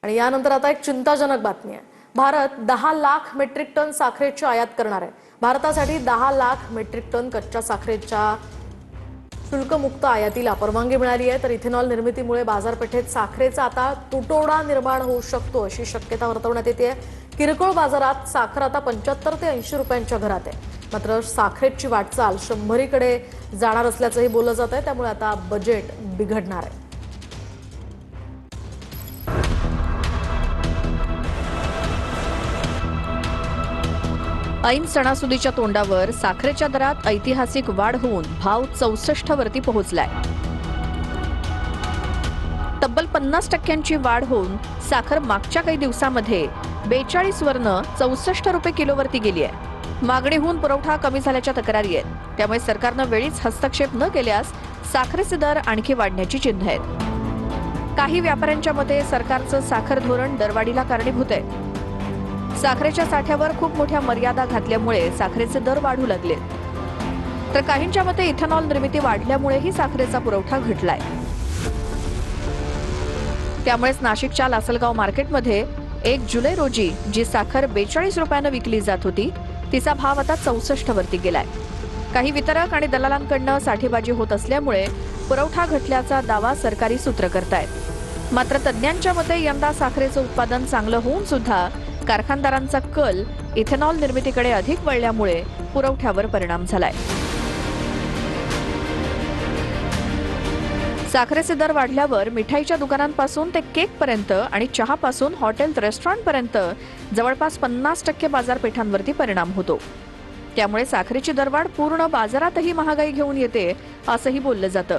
आणि यानंतर आता एक चिंताजनक बातमी आहे। भारत 10 लाख मेट्रिक टन साखरेची आयात करणार आहे। भारतासाठी 10 लाख मेट्रिक टन कच्च्या साखरेच्या शुल्कमुक्त आयातीला परवानगी मिळाली आहे। तर इथेनॉल निर्मितीमुळे बाजारपेठेत साखरेचा आता तुटवडा निर्माण होऊ शकतो अशी शक्यता वर्तवण्यात येते। किरकोळ बाजारात साखर आता 75 ते 80 रुपयांच्या घरात आहे। मात्र साखरेची वाटचाल 100 कडे जाणार असल्याचंही बोललं जात आहे। त्यामुळे आता बजेट बिघडणार आहे। ऐन सणासुदीच्या तोंडावर साखरेच्या दरात ऐतिहासिक वाढ होऊन भाव 64 वरती पोहोचलाय। तब्बल 50% वाढ होऊन साखर मागच्या काही दिवसांमध्ये 42 वरनं 64 रुपये किलोवरती गेली आहे। मागणीहून पुरवठा कमी झाल्याच्या तक्रारी आहेत। त्यामुळे सरकारनं वेळीच हस्तक्षेप न केल्यास साखरेचे दर आणखी वाढण्याची चिन्ह आहेत। काही व्यापाऱ्यांच्या मते सरकारचं साखर धोरण दरवाढीला कारणीभूत आहे। साखरेच्या साठ्यावर खूप मोठ्या मर्यादा घातल्यामुळे साखरेचे दर वाढू लागले। तर काहींच्या मते इथेनॉल निर्मिती वाढल्यामुळेही साखरेचा पुरवठा घटलाय। त्यामुळेच नाशिकच्या लासलगाव मार्केटमध्ये 1 जुलै रोजी जी साखर 42 रुपयानं विकली जात होती तिचा भाव आता 64 वरती गेलाय। काही वितरक आणि दलालांकडनं साठेबाजी होत असल्यामुळे पुरवठा घटल्याचा दावा सरकारी सूत्र करतायत। मात्र तज्ज्ञांच्या मते यंदा साखरेचं उत्पादन चांगलं होऊन सुद्धा कारखानदारांचा कल इथेनॉल निर्मितीकडे अधिक वळल्यामुळे पुरवठ्यावर परिणाम झालाय। साखरेचे दर वाढल्यावर मिठाईच्या दुकानांपासून ते केकपर्यंत आणि चहापासून हॉटेल रेस्टॉरंटपर्यंत जवळपास 50% बाजारपेठांवरती परिणाम होतो। त्यामुळे साखरेची दरवाढ पूर्ण बाजारातही महागाई घेऊन येते असंही बोललं जातं।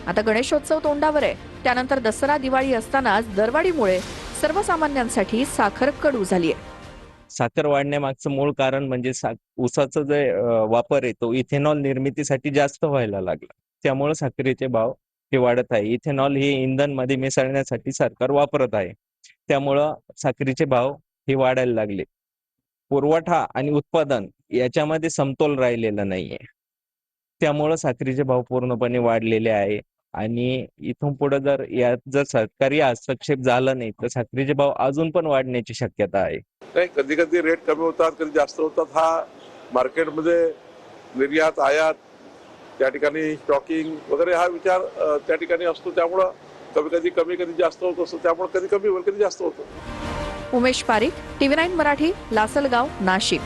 आता गणेशोत्सव तोंडावर आहे, त्यानंतर दसरा दिवाळी असतानाच दरवाढीमुळे सर्वसामान्यांसाठी साखर कडू झाली आहे। साखर वाढण्यामागचं मूळ कारण म्हणजे ऊसाचा जे वापर आहे तो इथेनॉल निर्मितीसाठी जास्त व्हायला लागला। त्यामुळे साखरेचे भाव हे वाढत आहे। इथेनॉल हे इंधन मध्ये मिसळण्यासाठी सरकार वापरत आहे। त्यामुळे साखरेचे भाव हे वाढायला लागले। पुरवठा आणि उत्पादन याच्यामध्ये समतोल राहिलेला नाहीये। त्यामुळे साखरेचे भाव पूर्णपणे वाढलेले आहे आणि इथून पुढे जर सरकारी हस्तक्षेप झाला नाही तर साखरेचे भाव अजून पण वाढण्याची शक्यता आहे। नाही, कधी कधी रेट कमी होतात, कधी जास्त होतात। हा मार्केटमध्ये निर्यात आयात त्या ठिकाणी स्टॉकिंग वगैरे हा विचार त्या ठिकाणी असतो। त्यामुळे कधी कमी जास्त होत असतो। त्यामुळे कधी कमी होईल, कधी जास्त होतं। उमेश पारिक, TV9 मराठी, लासलगाव, नाशिक।